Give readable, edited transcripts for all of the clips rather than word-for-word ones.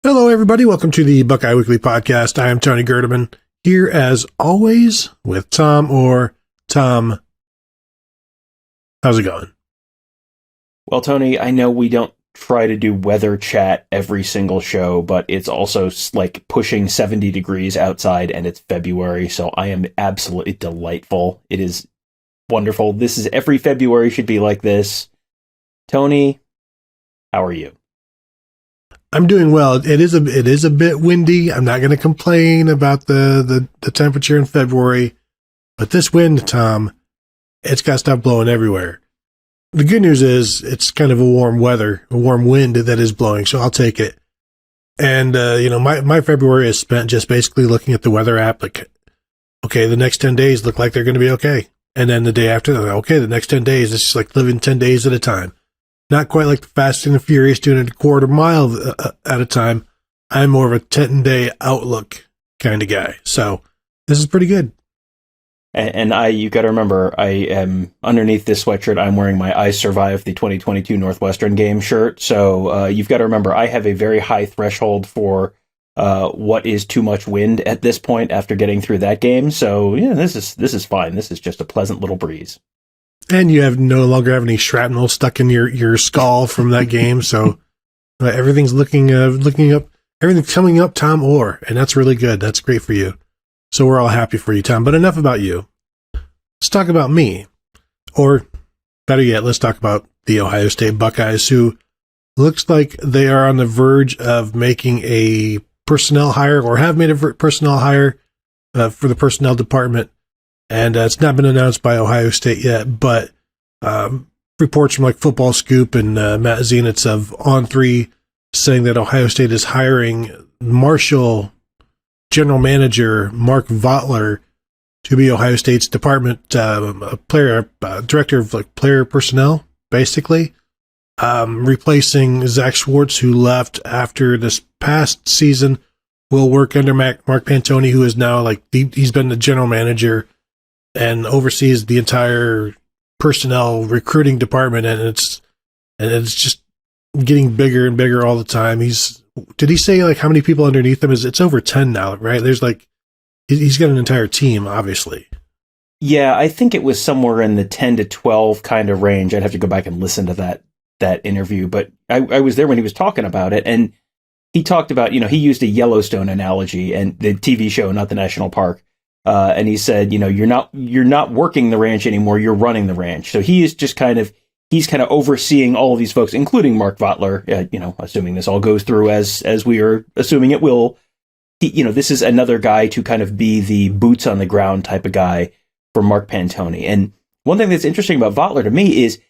Hello, everybody. Welcome to the Buckeye Weekly Podcast. I am Tony Gerdeman, here as always with Tom Orr. Tom, how's it going? Well, Tony, I know we don't try to do weather chat every single show, but it's also like pushing 70 degrees outside and it's February, so I am absolutely delightful. It is wonderful. This is every February should be like this. Tony, how are you? I'm doing well. It is a bit windy. I'm not going to complain about the temperature in February, but this wind, Tom, it's got to stop blowing everywhere. The good news is it's kind of a warm wind that is blowing, so I'll take it. And, my February is spent just basically looking at the weather app, like, okay, the next 10 days look like they're going to be okay. And then the day after, okay, the next 10 days, it's just like living 10 days at a time. Not quite like the Fast and the Furious doing a quarter mile at a time. I'm more of a 10-day outlook kind of guy. So this is pretty good. And you got to remember, I am underneath this sweatshirt. I'm wearing my I Survived the 2022 Northwestern game shirt. So you've got to remember, I have a very high threshold for what is too much wind at this point after getting through that game. So yeah, this is fine. This is just a pleasant little breeze. And you no longer have any shrapnel stuck in your skull from that game. So everything's looking up, everything's coming up Tom Orr, and that's really good. That's great for you. So we're all happy for you, Tom. But enough about you. Let's talk about me. Or better yet, let's talk about the Ohio State Buckeyes, who looks like they are on the verge of making a personnel hire, or have made a personnel hire for the personnel department. And it's not been announced by Ohio State yet, but reports from like Football Scoop and Matt Zenitz of On3 saying that Ohio State is hiring Marshall general manager Mark Vautler to be Ohio State's department director of like player personnel, basically, replacing Zach Schwartz, who left after this past season. Will work under Mark Pantoni, who is now he's been the general manager and oversees the entire personnel recruiting department, and it's just getting bigger and bigger all the time. Did he say like how many people underneath him? It's over 10 now, right? There's he's got an entire team, obviously. Yeah, I think it was somewhere in the 10 to 12 kind of range. I'd have to go back and listen to that interview, but I was there when he was talking about it, and he talked about, he used a Yellowstone analogy, and the TV show, not the national park. And he said, you're not working the ranch anymore. You're running the ranch. So he is just he's kind of overseeing all of these folks, including Mark Vautler, assuming this all goes through as we are assuming it will. This is another guy to kind of be the boots on the ground type of guy for Mark Pantoni. And one thing that's interesting about Vautler to me is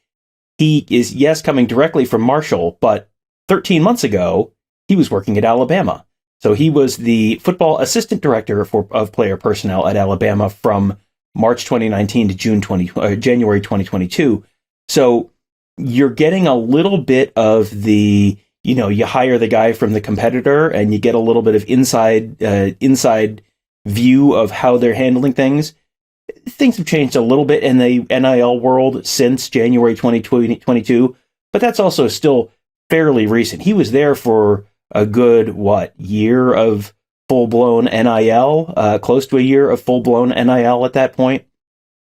he is, yes, coming directly from Marshall, but 13 months ago, he was working at Alabama. So he was the football assistant director of player personnel at Alabama from March 2019 to January 2022. So you're getting a little bit of the, you hire the guy from the competitor and you get a little bit of inside view of how they're handling things. Things have changed a little bit in the NIL world since January 2022, but that's also still fairly recent. He was there for a good, year of full-blown NIL, close to a year of full-blown NIL at that point.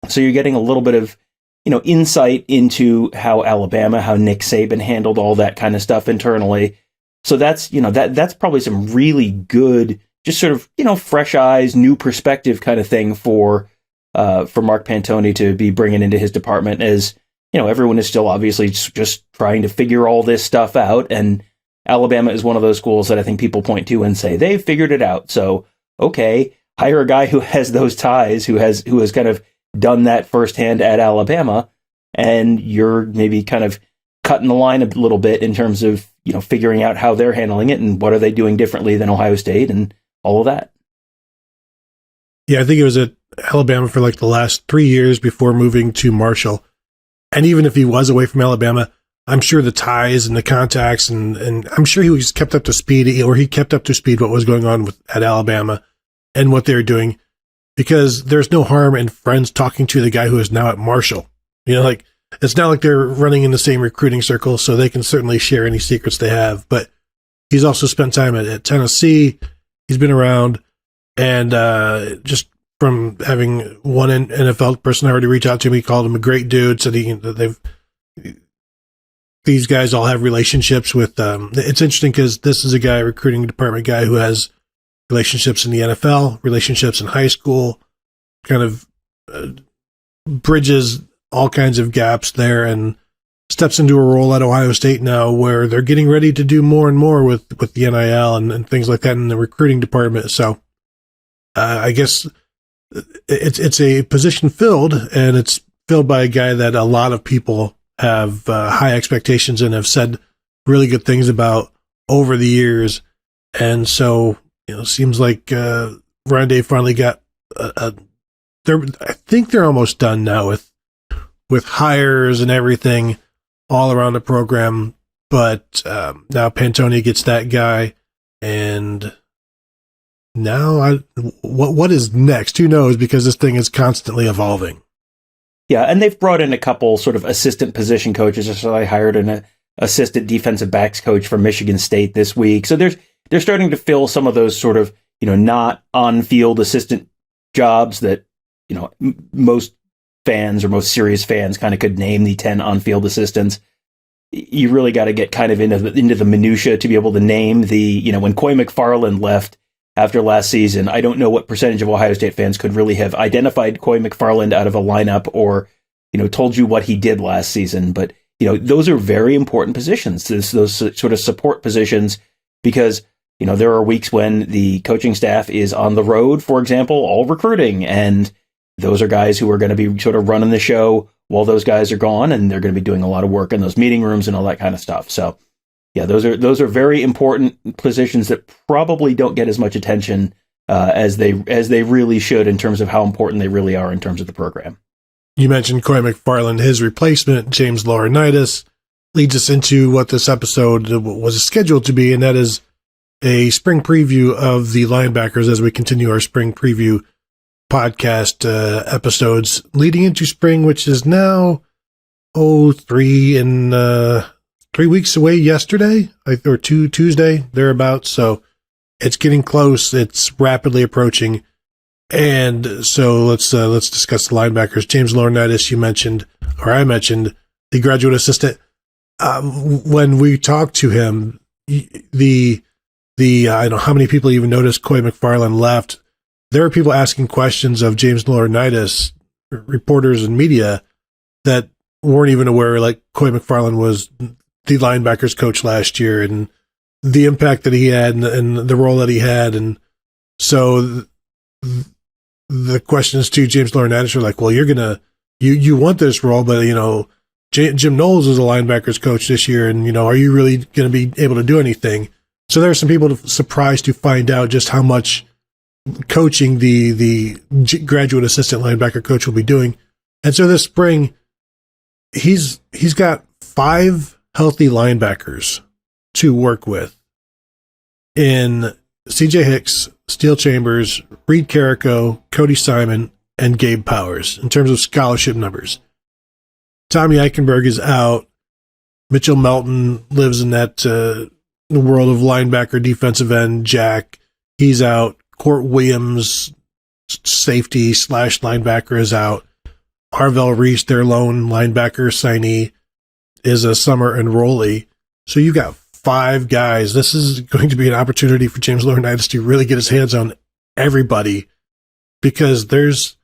So you're getting a little bit of, insight into how Nick Saban handled all that kind of stuff internally. So that's, that's probably some really good, just sort of, fresh eyes, new perspective kind of thing for Mark Pantoni to be bringing into his department, as, everyone is still obviously just trying to figure all this stuff out. And Alabama is one of those schools that I think people point to and say they've figured it out. So, okay, hire a guy who has those ties, who has kind of done that firsthand at Alabama, and you're maybe kind of cutting the line a little bit in terms of, figuring out how they're handling it and what are they doing differently than Ohio State and all of that. Yeah, I think it was at Alabama for like the last 3 years before moving to Marshall. And even if he was away from Alabama, I'm sure the ties and the contacts and I'm sure he was kept up to speed, or he kept up to speed what was going on at Alabama and what they were doing, because there's no harm in friends talking to the guy who is now at Marshall. It's not like they're running in the same recruiting circle, so they can certainly share any secrets they have. But He's also spent time at Tennessee. He's been around, and just from having one NFL person already reach out to me, called him a great dude. Said these guys all have relationships with. It's interesting because this is a guy, recruiting department guy, who has relationships in the NFL, relationships in high school, kind of bridges all kinds of gaps there, and steps into a role at Ohio State now where they're getting ready to do more and more with the NIL and things like that in the recruiting department. So I guess it's a position filled, and it's filled by a guy that a lot of people have high expectations and have said really good things about over the years. And so, seems like Ryan Day finally got I think they're almost done now with hires and everything all around the program. But now Pantoni gets that guy, and now what is next? Who knows? Because this thing is constantly evolving. Yeah, and they've brought in a couple sort of assistant position coaches. So I hired an assistant defensive backs coach from Michigan State this week. So they're starting to fill some of those sort of, not on-field assistant jobs that, most fans or most serious fans kind of could name the 10 on-field assistants. You really got to get kind of into the minutia to be able to name the, when Coy McFarland left after last season, I don't know what percentage of Ohio State fans could really have identified Coy McFarland out of a lineup or, told you what he did last season. But, those are very important positions, those sort of support positions, because, there are weeks when the coaching staff is on the road, for example, all recruiting. And those are guys who are going to be sort of running the show while those guys are gone. And they're going to be doing a lot of work in those meeting rooms and all that kind of stuff. So, yeah, those are very important positions that probably don't get as much attention as they really should in terms of how important they really are in terms of the program. You mentioned Coy McFarland. His replacement, James Laurinaitis, leads us into what this episode was scheduled to be, and that is a spring preview of the linebackers as we continue our spring preview podcast episodes leading into spring, which is now 3 weeks away yesterday, or Tuesday, thereabouts. So it's getting close. It's rapidly approaching. And so let's discuss the linebackers. James Laurinaitis, I mentioned, the graduate assistant. When we talked to him, I don't know how many people even noticed Coy McFarland left. There were people asking questions of James Laurinaitis, reporters and media, that weren't even aware, like Coy McFarland was the linebackers coach last year and the impact that he had and the role that he had. And so the questions to James Laurinaitis are like, well, you want this role, but Jim Knowles is a linebackers coach this year. And, are you really going to be able to do anything? So there are some people surprised to find out just how much coaching the graduate assistant linebacker coach will be doing. And so this spring, he's got 5 healthy linebackers to work with in CJ Hicks, Steele Chambers, Reid Carrico, Cody Simon, and Gabe Powers in terms of scholarship numbers. Tommy Eichenberg is out. Mitchell Melton lives in that world of linebacker, defensive end, Jack. He's out. Court Williams, safety / linebacker, is out. Harvell Reese, their lone linebacker signee, is a summer enrollee. So you got 5 guys. This is going to be an opportunity for James Laurinaitis to really get his hands on everybody, because there's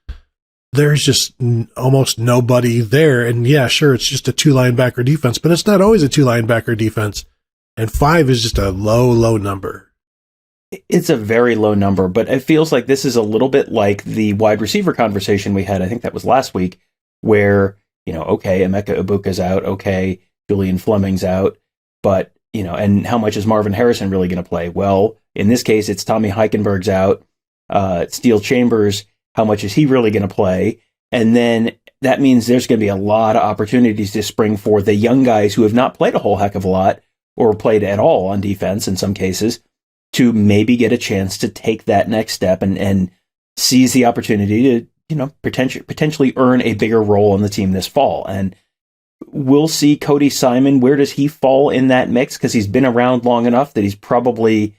just almost nobody there. And yeah, sure, it's just a 2 linebacker defense, but it's not always a 2 linebacker defense. And 5 is just a low number. It's a very low number, but it feels like this is a little bit like the wide receiver conversation we had. I think that was last week, where, okay, Emeka Ibuka's out. Okay, Julian Fleming's out. But, and how much is Marvin Harrison really going to play? Well, in this case, it's Tommy Eichenberg's out. Steele Chambers, how much is he really going to play? And then that means there's going to be a lot of opportunities this spring for the young guys who have not played a whole heck of a lot or played at all on defense in some cases, to maybe get a chance to take that next step and seize the opportunity to, potentially earn a bigger role on the team this fall. And we'll see Cody Simon. Where does he fall in that mix? Because he's been around long enough that he's probably,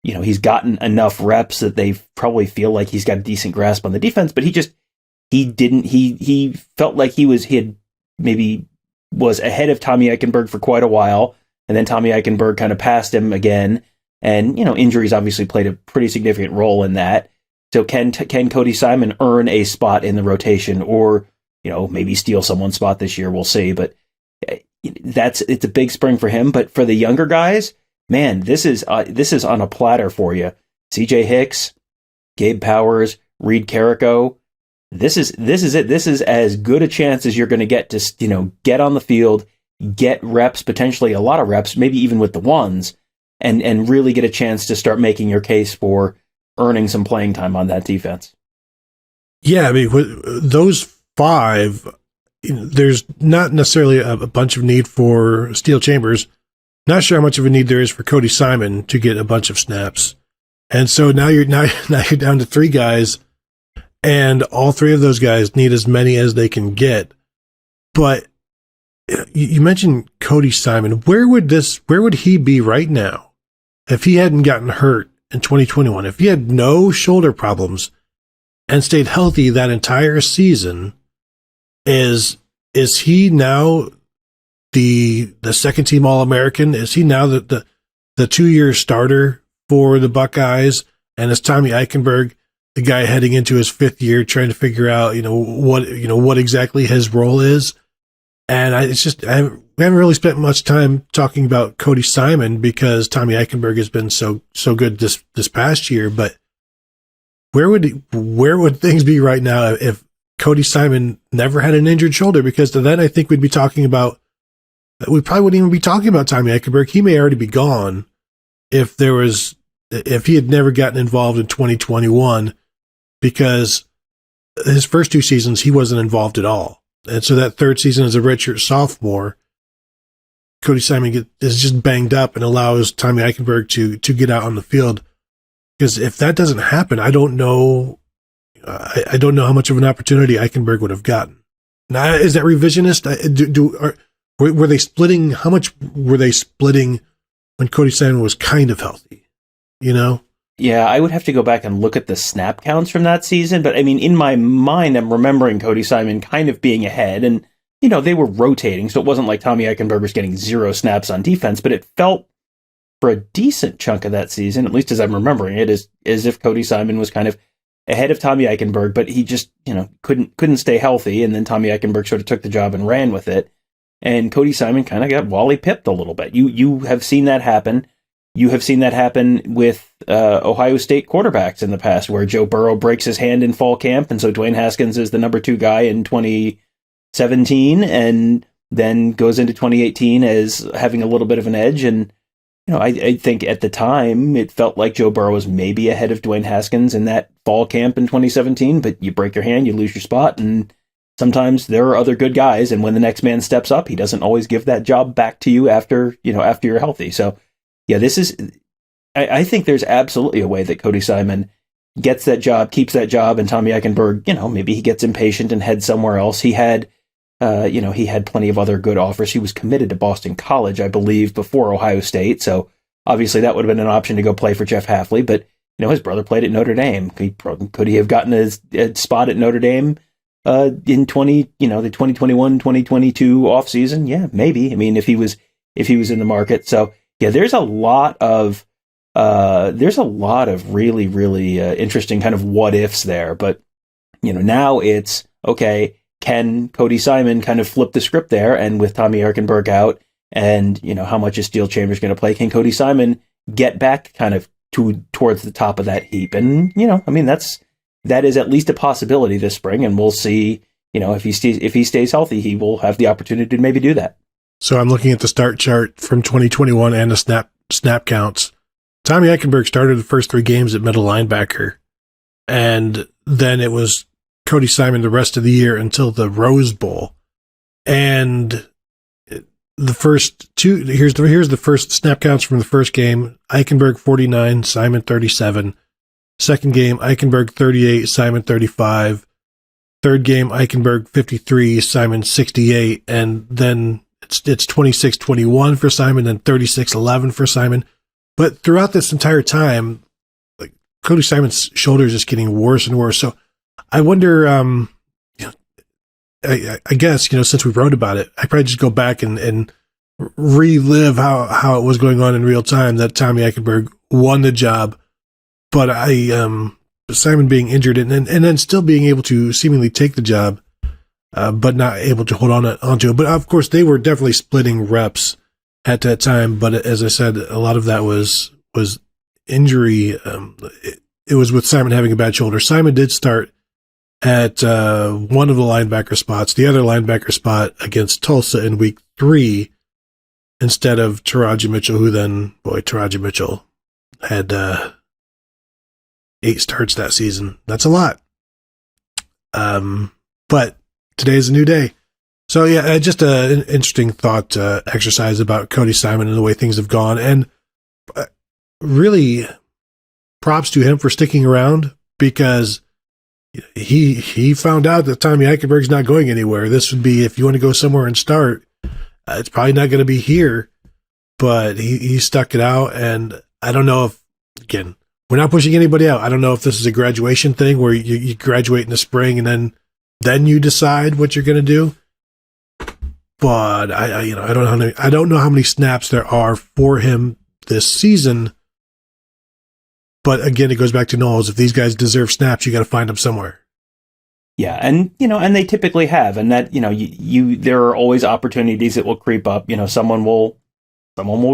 he's gotten enough reps that they probably feel like he's got a decent grasp on the defense, but he felt like he had maybe was ahead of Tommy Eichenberg for quite a while, and then Tommy Eichenberg kind of passed him again, and injuries obviously played a pretty significant role in that. So can Cody Simon earn a spot in the rotation, or maybe steal someone's spot this year? We'll see, but it's a big spring for him. But for the younger guys, man, this is on a platter for you. CJ Hicks, Gabe Powers, Reid Carrico. This is it. This is as good a chance as you're going to get to, get on the field, get reps, potentially a lot of reps, maybe even with the ones, and really get a chance to start making your case for earning some playing time on that defense. Yeah, I mean, those 5, there's not necessarily a bunch of need for Steele Chambers. Not sure how much of a need there is for Cody Simon to get a bunch of snaps. And so now you're down to 3 guys, and all 3 of those guys need as many as they can get. But you mentioned Cody Simon. Where would he be right now if he hadn't gotten hurt in 2021? If he had no shoulder problems and stayed healthy that entire season, is he now the second team All-American? Is he now the 2-year starter for the Buckeyes? And is Tommy Eichenberg the guy heading into his 5th year trying to figure out, what exactly his role is? And we haven't really spent much time talking about Cody Simon because Tommy Eichenberg has been so good this past year. But where would things be right now if Cody Simon never had an injured shoulder? Because then I think we probably wouldn't even be talking about Tommy Eichenberg. He may already be gone if he had never gotten involved in 2021, because his first 2 seasons he wasn't involved at all. And so that 3rd season as a redshirt sophomore, Cody Simon is just banged up and allows Tommy Eichenberg to get out on the field. Because if that doesn't happen, I don't know how much of an opportunity Eichenberg would have gotten. Now, is that revisionist? Were they splitting? How much were they splitting when Cody Simon was kind of healthy? Yeah, I would have to go back and look at the snap counts from that season. But I mean, in my mind, I'm remembering Cody Simon kind of being ahead, and they were rotating, so it wasn't like Tommy Eichenberg was getting 0 snaps on defense. But it felt for a decent chunk of that season, at least as I'm remembering it, as if Cody Simon was kind of ahead of Tommy Eichenberg, but he just couldn't stay healthy, and then Tommy Eichenberg sort of took the job and ran with it, and Cody Simon kind of got Wally pipped a little bit. You have seen that happen. You have seen that happen with Ohio State quarterbacks in the past, where Joe Burrow breaks his hand in fall camp, and so Dwayne Haskins is the number 2 guy in 2017, and then goes into 2018 as having a little bit of an edge. And I think at the time it felt like Joe Burrow was maybe ahead of Dwayne Haskins in that fall camp in 2017, but you break your hand, you lose your spot, and sometimes there are other good guys, and when the next man steps up, he doesn't always give that job back to you after you're healthy. So yeah, I think there's absolutely a way that Cody Simon gets that job, keeps that job, and Tommy Eichenberg, maybe he gets impatient and heads somewhere else. He had plenty of other good offers. He was committed to Boston College, I believe, before Ohio State. So obviously that would have been an option to go play for Jeff Hafley, but his brother played at Notre Dame. Could he have gotten a spot at Notre Dame in the 2021, 2022 offseason? Yeah, maybe. I mean, if he was in the market. So yeah, there's a lot of really, really interesting kind of what ifs there. But now it's okay. Can Cody Simon kind of flip the script there? And with Tommy Eichenberg out, and how much is Steele Chambers going to play? Can Cody Simon get back kind of towards the top of that heap? And that is at least a possibility this spring. And we'll see. If he stays healthy, he will have the opportunity to maybe do that. So I'm looking at the start chart from 2021 and the snap counts. Tommy Eichenberg started the first 3 games at middle linebacker, and then it was Cody Simon the rest of the year until the Rose Bowl. And the first 2, here's the first snap counts from the first game. Eichenberg 49, Simon 37. Second game, Eichenberg 38, Simon 35. Third game, Eichenberg 53, Simon 68, and then it's 26-21 for Simon and 36-11 for Simon. But throughout this entire time, like Cody Simon's shoulder is just getting worse and worse. So I wonder, I guess, since we wrote about it, I probably just go back and relive how it was going on in real time that Tommy Eichenberg won the job. But Simon being injured and then still being able to seemingly take the job, but not able to hold onto it. But of course, they were definitely splitting reps at that time. But as I said, a lot of that was injury. It was with Simon having a bad shoulder. Simon did start at one of the linebacker spots, the other linebacker spot against Tulsa in week 3, instead of Taraji Mitchell, who then, Taraji Mitchell had 8 starts that season. That's a lot. But today's a new day. So yeah, just an interesting thought exercise about Cody Simon and the way things have gone. And really props to him for sticking around, because he found out that Tommy Eichenberg's not going anywhere. This would be, if you want to go somewhere and start, it's probably not going to be here, but he stuck it out. And I don't know if, again, we're not pushing anybody out. I don't know if this is a graduation thing where you graduate in the spring and then you decide what you're going to do. But I don't know how many snaps there are for him this season. But again, it goes back to Knowles. If these guys deserve snaps, you got to find them somewhere. Yeah, and and they typically have, and that there are always opportunities that will creep up. Someone will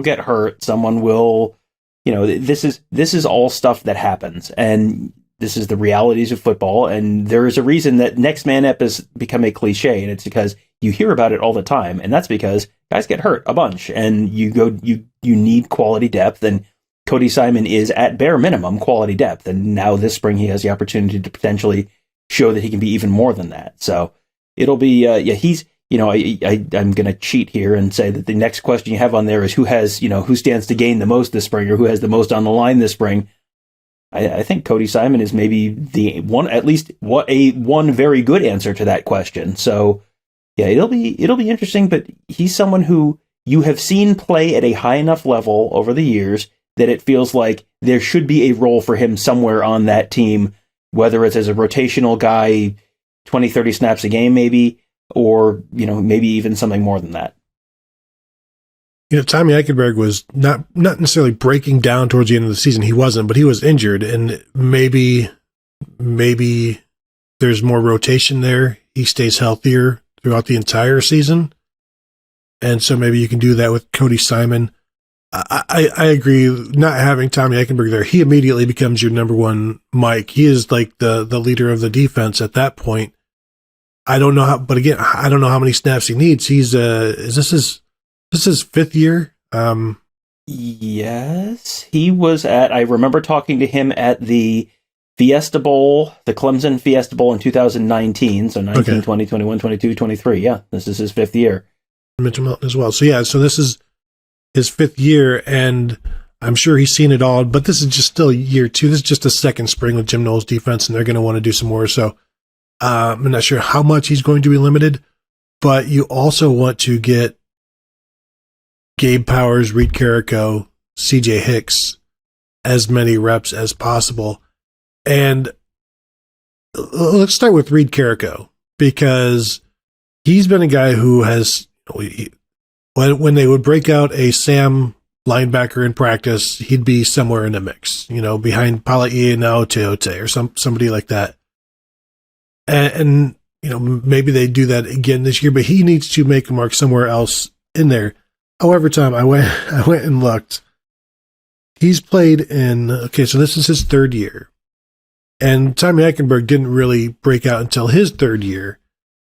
get hurt. Someone will, this is all stuff that happens, and this is the realities of football. And there is a reason that next man up has become a cliche, and it's because you hear about it all the time, and that's because guys get hurt a bunch, and you need quality depth. And Cody Simon is at bare minimum quality depth, and now this spring he has the opportunity to potentially show that he can be even more than that. So it'll be he's I'm going to cheat here and say that the next question you have on there is who stands to gain the most this spring, or who has the most on the line this spring. I think Cody Simon is maybe the one, at least one very good answer to that question. So yeah, it'll be interesting, but he's someone who you have seen play at a high enough level over the years that it feels like there should be a role for him somewhere on that team, whether it's as a rotational guy, 20, 30 snaps a game maybe, or, maybe even something more than that. Tommy Eichenberg was not necessarily breaking down towards the end of the season. He wasn't, but he was injured, and maybe there's more rotation there. He stays healthier throughout the entire season. And so maybe you can do that with Cody Simon. I agree. Not having Tommy Eichenberg there, he immediately becomes your number one Mike. He is like the leader of the defense at that point. I don't know how, but again, I don't know how many snaps he needs. He's is this his 5th year? Yes, he was I remember talking to him at the Fiesta Bowl, the Clemson Fiesta Bowl in 2019. So 19, okay. 20, 21, 22, 23. Yeah, this is his 5th year. Mitchell Melton as well. So yeah, so this is his 5th year, and I'm sure he's seen it all, but this is just still year 2. This is just a second spring with Jim Knowles' defense, and they're going to want to do some more. So I'm not sure how much he's going to be limited, but you also want to get Gabe Powers, Reid Carrico, CJ Hicks as many reps as possible. And let's start with Reid Carrico, because he's been a guy who has, when they would break out a Sam linebacker in practice, he'd be somewhere in the mix, behind Pala'i and Teote or somebody like that. And maybe they do that again this year, but he needs to make a mark somewhere else in there. However, Tom, I went and looked. He's played so this is his 3rd year. And Tommy Eichenberg didn't really break out until his 3rd year,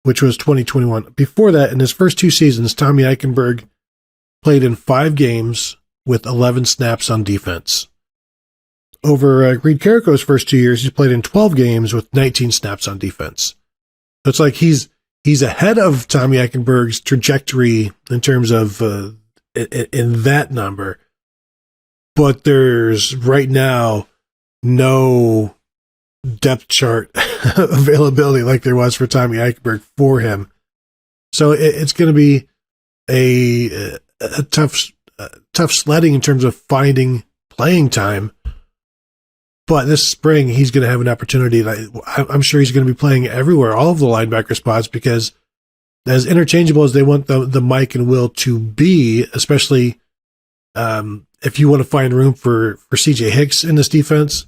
which was 2021. Before that, in his first 2 seasons, Tommy Eichenberg played in 5 games with 11 snaps on defense. Over Reid Carrico's first 2 years, he's played in 12 games with 19 snaps on defense. So it's like he's ahead of Tommy Eichenberg's trajectory in terms of in that number. But there's right now no depth chart availability like there was for Tommy Eichenberg for him. So it's going to be a tough sledding in terms of finding playing time. But this spring, he's going to have an opportunity. I'm sure he's going to be playing everywhere, all of the linebacker spots, because as interchangeable as they want the Mike and Will to be, especially if you want to find room for CJ Hicks in this defense,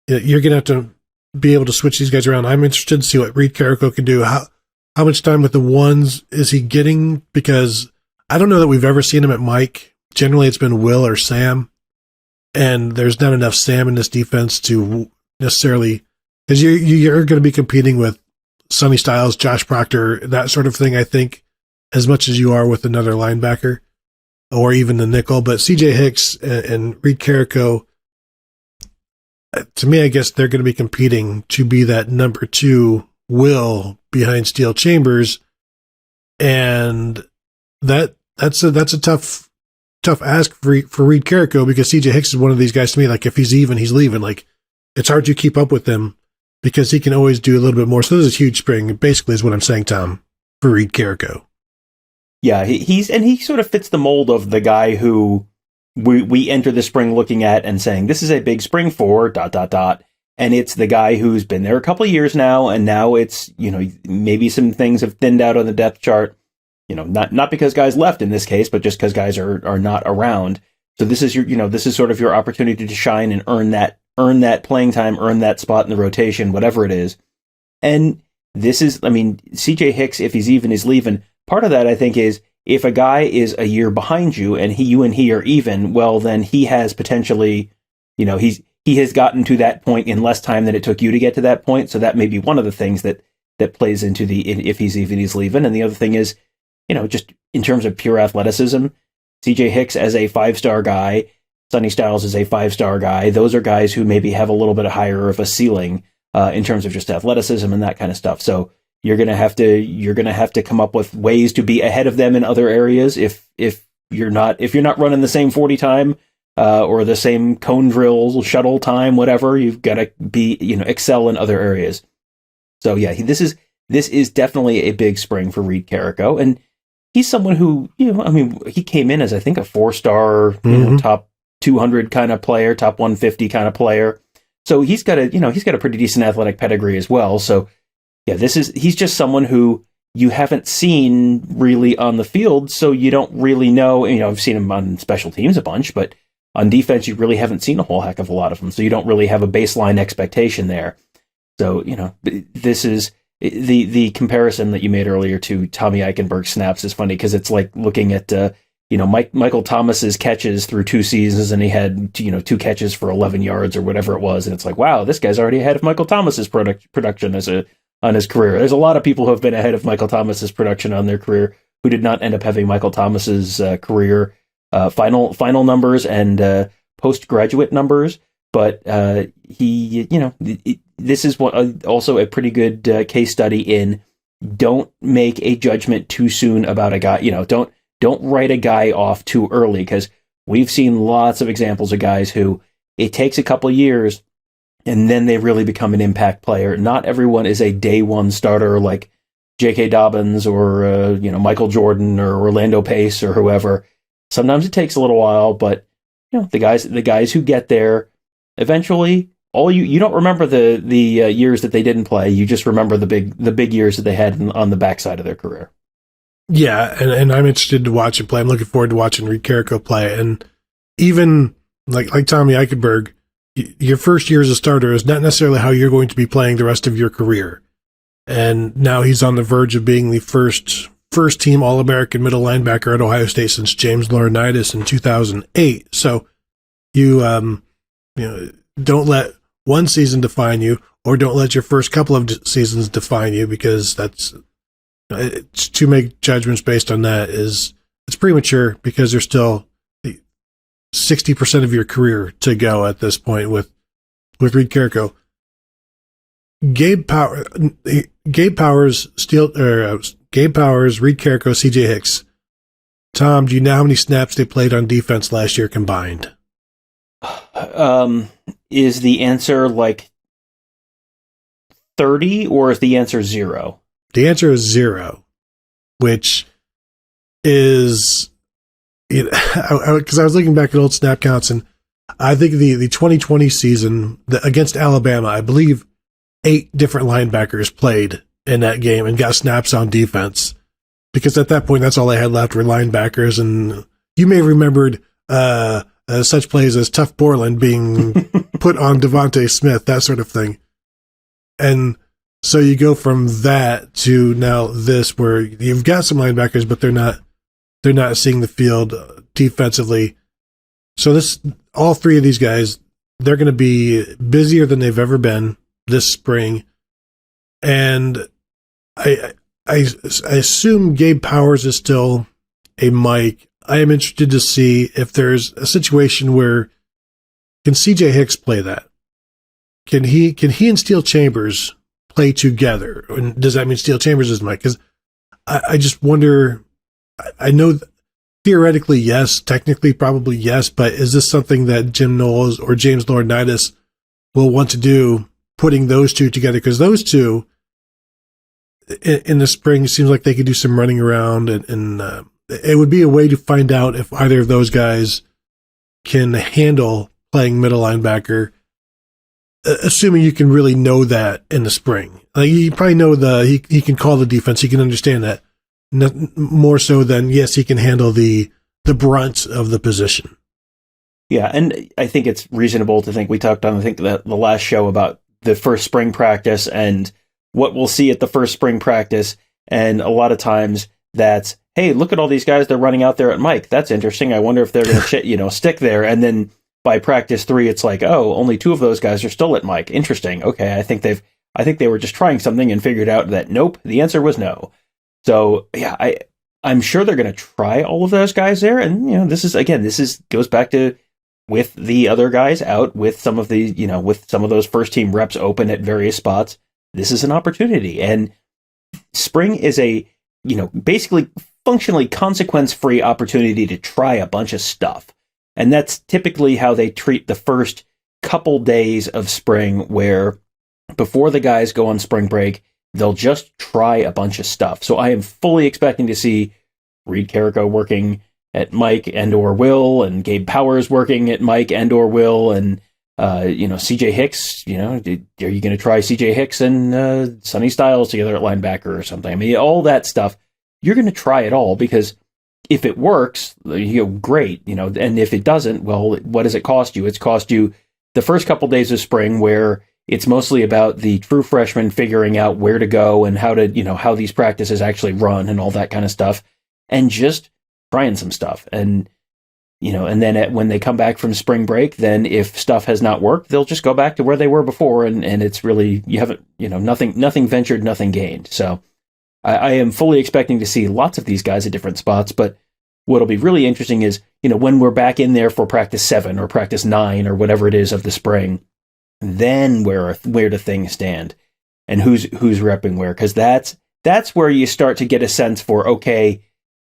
you're going to have to be able to switch these guys around. I'm interested to see what Reid Carrico can do. How much time with the ones is he getting? Because I don't know that we've ever seen him at Mike. Generally, it's been Will or Sam. And there's not enough Sam in this defense to necessarily, because you're going to be competing with Sonny Styles, Josh Proctor, that sort of thing, I think, as much as you are with another linebacker or even the nickel. But CJ Hicks and Reid Carrico, to me, I guess they're going to be competing to be that number 2 Will behind Steele Chambers. And that's a tough ask for Reid Carrico, because CJ Hicks is one of these guys to me, like if he's even, he's leaving. Like it's hard to keep up with him because he can always do a little bit more. So this is a huge spring, basically, is what I'm saying, Tom, for Reid Carrico. Yeah, he sort of fits the mold of the guy who we enter the spring looking at and saying, this is a big spring for ... And it's the guy who's been there a couple of years now, and now it's, maybe some things have thinned out on the depth chart. Not because guys left in this case, but just because guys are not around. So this is this is sort of your opportunity to shine and earn that playing time, earn that spot in the rotation, whatever it is. And this is, CJ Hicks, if he's even, is leaving. Part of that, I think, is if a guy is a year behind you and you and he are even, well, then he has potentially, he has gotten to that point in less time than it took you to get to that point. So that may be one of the things that plays into if he's even, he's leaving. And the other thing is, just in terms of pure athleticism, CJ Hicks as a 5-star guy, Sonny Styles as a 5-star guy, those are guys who maybe have a little bit higher of a ceiling in terms of just athleticism and that kind of stuff. So you're gonna have to come up with ways to be ahead of them in other areas. If you're not running the same 40 time or the same cone drill shuttle time, whatever, you've got to be excel in other areas. So yeah, this is definitely a big spring for Reid Carrico, and he's someone who, he came in as, I think, a 4-star, top 200 kind of player, top 150 kind of player. So he's got a pretty decent athletic pedigree as well. So yeah, he's just someone who you haven't seen really on the field. So you don't really know, I've seen him on special teams a bunch, but on defense, you really haven't seen a whole heck of a lot of them. So you don't really have a baseline expectation there. So, this is, the comparison that you made earlier to Tommy Eichenberg snaps is funny because it's like looking at Michael Thomas's catches through 2 seasons, and he had 2 catches for 11 yards or whatever it was, and it's like, wow, this guy's already ahead of Michael Thomas's production on his career. There's a lot of people who have been ahead of Michael Thomas's production on their career who did not end up having Michael Thomas's career final numbers and postgraduate numbers, but this is also a pretty good case study in don't make a judgment too soon about a guy. Don't write a guy off too early, because we've seen lots of examples of guys who it takes a couple of years and then they really become an impact player. Not everyone is a day one starter like J.K. Dobbins or Michael Jordan or Orlando Pace or whoever. Sometimes it takes a little while, but the guys who get there eventually. You don't remember the years that they didn't play. You just remember the big years that they had on the backside of their career. Yeah, and I'm interested to watch him play. I'm looking forward to watching Reid Carrico play. And even like Tommy Eichenberg, your first year as a starter is not necessarily how you're going to be playing the rest of your career. And now he's on the verge of being the first team All-American middle linebacker at Ohio State since James Laurinaitis in 2008. So you don't let one season define you, or don't let your first couple of seasons define you, because to make judgments based on that it's premature, because there's still 60% of your career to go at this point with Reid Carrico. Gabe Powers, Reid Carrico, CJ Hicks. Tom, do you know how many snaps they played on defense last year combined? Is the answer like 30, or is the answer 0? The answer is 0, which is, because I was looking back at old snap counts, and I think the 2020 season against Alabama, I believe 8 different linebackers played in that game and got snaps on defense, because at that point, that's all they had left were linebackers. And you may have remembered such plays as Tough Borland being put on Devontae Smith, that sort of thing. And so you go from that to now this, where you've got some linebackers, but they're not seeing the field defensively. So all 3 of these guys, they're going to be busier than they've ever been this spring. And I assume Gabe Powers is still a Mike. I am interested to see if there's a situation where can CJ Hicks play that? Can he and Steele Chambers play together? And does that mean Steele Chambers is Mike? Because I just wonder. I know theoretically yes, technically probably yes, but is this something that Jim Knowles or James Laurinaitis will want to do, putting those two together? Because those two in the spring, it seems like they could do some running around, and it would be a way to find out if either of those guys can handle playing middle linebacker, assuming you can really know that in the spring. Like, you probably know he can call the defense, he can understand that. More so than, yes, he can handle the brunt of the position. Yeah, and I think it's reasonable to think, we talked on, I think, the last show about the first spring practice and what we'll see at the first spring practice. And a lot of times that's, hey, look at all these guys, they're running out there at Mike. That's interesting. I wonder if they're going to stick there. And then by practice 3, it's like, oh, only 2 of those guys are still at Mike. Interesting. Okay, I think they were just trying something and figured out that nope, the answer was no. So yeah, I'm sure they're going to try all of those guys there. And this goes back to, with the other guys out, with some of with some of those first team reps open at various spots, this is an opportunity. And spring is a, basically functionally consequence-free opportunity to try a bunch of stuff. And that's typically how they treat the first couple days of spring, where before the guys go on spring break, they'll just try a bunch of stuff. So I am fully expecting to see Reid Carrico working at Mike and or Will, and Gabe Powers working at Mike and or Will, and CJ Hicks. Are you going to try CJ Hicks and Sonny Styles together at linebacker or something? I mean, all that stuff, you're going to try it all, because if it works, great. And if it doesn't, well, what does it cost you? It's cost you the first couple days of spring, where it's mostly about the true freshmen figuring out where to go and how to, how these practices actually run and all that kind of stuff, and just trying some stuff. And, and then when they come back from spring break, then if stuff has not worked, they'll just go back to where they were before. And it's really, you haven't, nothing ventured, nothing gained. So I am fully expecting to see lots of these guys at different spots. But what'll be really interesting is, when we're back in there for practice 7 or practice 9 or whatever it is of the spring, then where do things stand, and who's repping where? Because that's where you start to get a sense for, okay,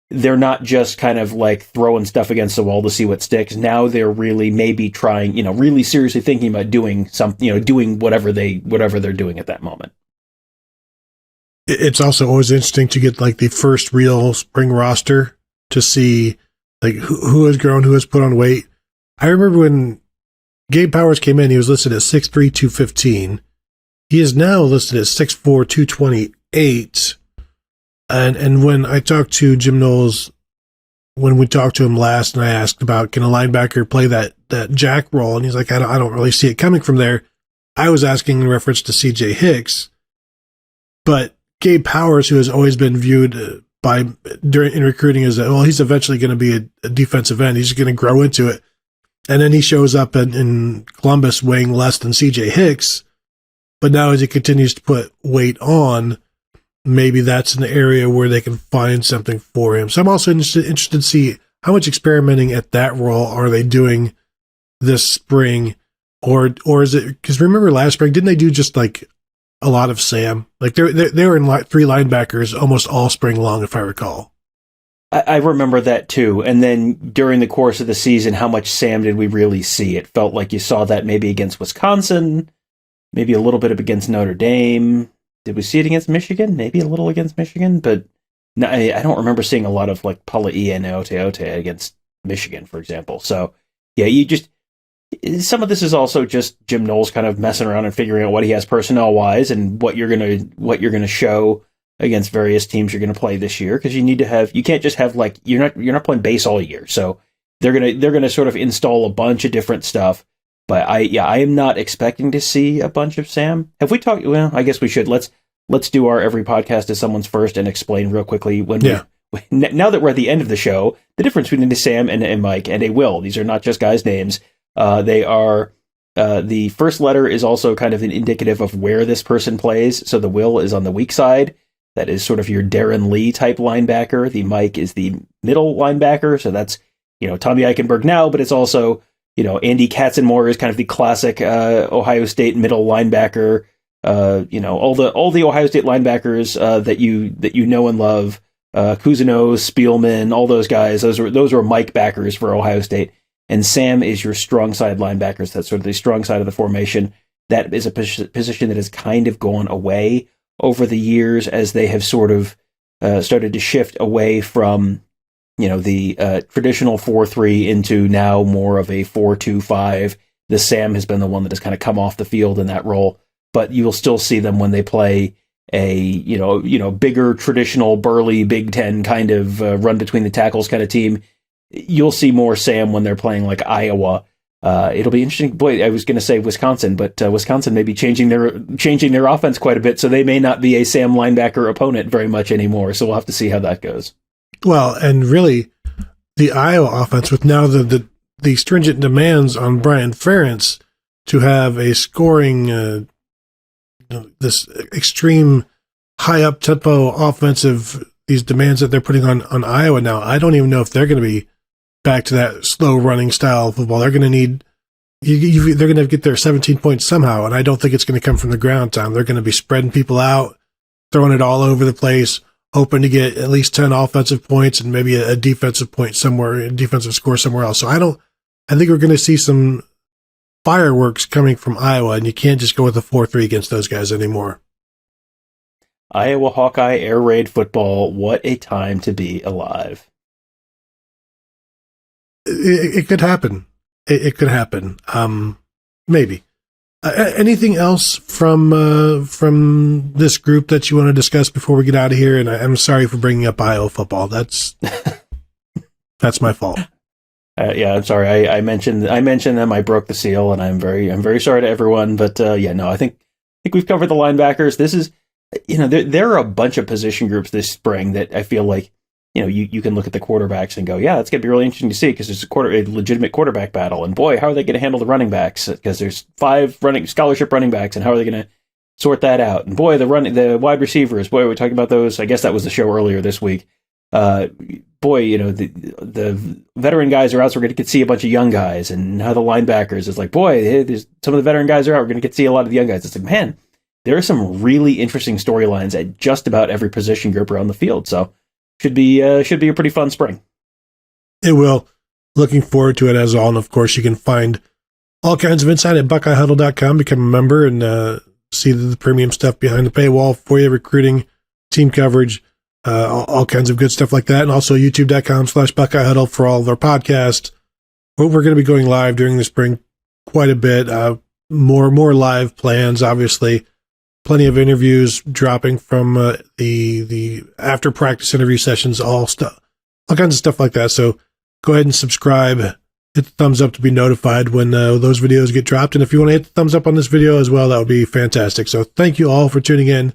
they're not just kind of like throwing stuff against the wall to see what sticks. Now they're really maybe trying, really seriously thinking about doing something, doing whatever they're doing at that moment. It's also always interesting to get like the first real spring roster to see like who has grown, who has put on weight. I remember when Gabe Powers came in, he was listed at 6'3", 215. He is now listed at 6'4", 228. And when I talked to Jim Knowles, when we talked to him last, and I asked about, can a linebacker play that jack role, and he's like, I don't really see it coming from there. I was asking in reference to CJ Hicks, but Gabe Powers, who has always been viewed in recruiting as he's eventually going to be a defensive end. He's going to grow into it. And then he shows up in Columbus weighing less than CJ Hicks. But now as he continues to put weight on, maybe that's an area where they can find something for him. So I'm also interested to see how much experimenting at that role are they doing this spring, or is it, because remember last spring, didn't they do just like a lot of Sam? Like they were in 3 linebackers almost all spring long, if I recall. I remember that too. And then during the course of the season, how much Sam did we really see? It felt like you saw that maybe against Wisconsin, maybe a little bit against Notre Dame. Did we see it against Michigan? Maybe a little against Michigan, but no, I don't remember seeing a lot of like Pala'i and Ote against Michigan, for example. So yeah, some of this is also just Jim Knowles kind of messing around and figuring out what he has personnel wise and what you're gonna show against various teams you're gonna play this year, because you can't just have like you're not playing base all year. So they're gonna sort of install a bunch of different stuff. But I am not expecting to see a bunch of Sam. Have we talked? Well, I guess we should. Let's do our every podcast as someone's first and explain real quickly now that we're at the end of the show, the difference between a Sam and Mike and a Will. These are not just guys' names. They are, the first letter is also kind of an indicative of where this person plays. So the Will is on the weak side. That is sort of your Darren Lee type linebacker. The Mike is the middle linebacker. So that's, Tommy Eichenberg now, but it's also, Andy Katzenmoyer is kind of the classic, Ohio State middle linebacker. All the Ohio State linebackers, that you know and love, Cousineau, Spielman, all those guys, those were Mike backers for Ohio State. And Sam is your strong side linebackers. That's sort of the strong side of the formation. That is a position that has kind of gone away over the years as they have sort of started to shift away from, the traditional 4-3 into now more of a 4-2-5. The Sam has been the one that has kind of come off the field in that role, but you will still see them when they play a, bigger traditional burly Big Ten kind of run between the tackles kind of team. You'll see more Sam when they're playing like Iowa. It'll be interesting. Boy, I was going to say Wisconsin, but Wisconsin may be changing their offense quite a bit, so they may not be a Sam linebacker opponent very much anymore. So we'll have to see how that goes. Well, and really, the Iowa offense, with now the stringent demands on Brian Ferentz to have a scoring, this extreme high up tempo offensive, these demands that they're putting on Iowa now, I don't even know if they're going to be back to that slow running style of football. They're going to need, they're going to get their 17 points somehow, and I don't think it's going to come from the ground, Tom. They're going to be spreading people out, throwing it all over the place, hoping to get at least 10 offensive points and maybe a defensive point somewhere, a defensive score somewhere else. So I think we're going to see some fireworks coming from Iowa, and you can't just go with a 4-3 against those guys anymore. Iowa Hawkeye Air Raid football, what a time to be alive. It could happen. It could happen. Maybe. Anything else from this group that you want to discuss before we get out of here? And I'm sorry for bringing up Iowa football. That's my fault. Yeah, I'm sorry. I mentioned them. I broke the seal, and I'm very sorry to everyone. But I think we've covered the linebackers. This is, there are a bunch of position groups this spring that I feel like, you can look at the quarterbacks and go, yeah, that's going to be really interesting to see, because there's a legitimate quarterback battle. And boy, how are they going to handle the running backs? Because there's 5 scholarship running backs, and how are they going to sort that out? And boy, the wide receivers, boy, we're talking about those. I guess that was the show earlier this week. The veteran guys are out, so we're going to get to see a bunch of young guys. And now the linebackers is like, boy, there's some of the veteran guys are out. We're going to get to see a lot of the young guys. It's like, man, there are some really interesting storylines at just about every position group around the field. So should be a pretty fun spring. It will. Looking forward to it as all. And of course, you can find all kinds of insight at BuckeyeHuddle.com. Become a member and see the premium stuff behind the paywall for you, recruiting, team coverage, all kinds of good stuff like that. And also YouTube.com/BuckeyeHuddle for all of our podcasts. We're going to be going live during the spring quite a bit. More live plans, obviously. Plenty of interviews dropping from the after practice interview sessions, all kinds of stuff like that. So go ahead and subscribe, hit the thumbs up to be notified when those videos get dropped. And if you want to hit the thumbs up on this video as well, that would be fantastic. So thank you all for tuning in,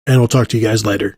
and we'll talk to you guys later.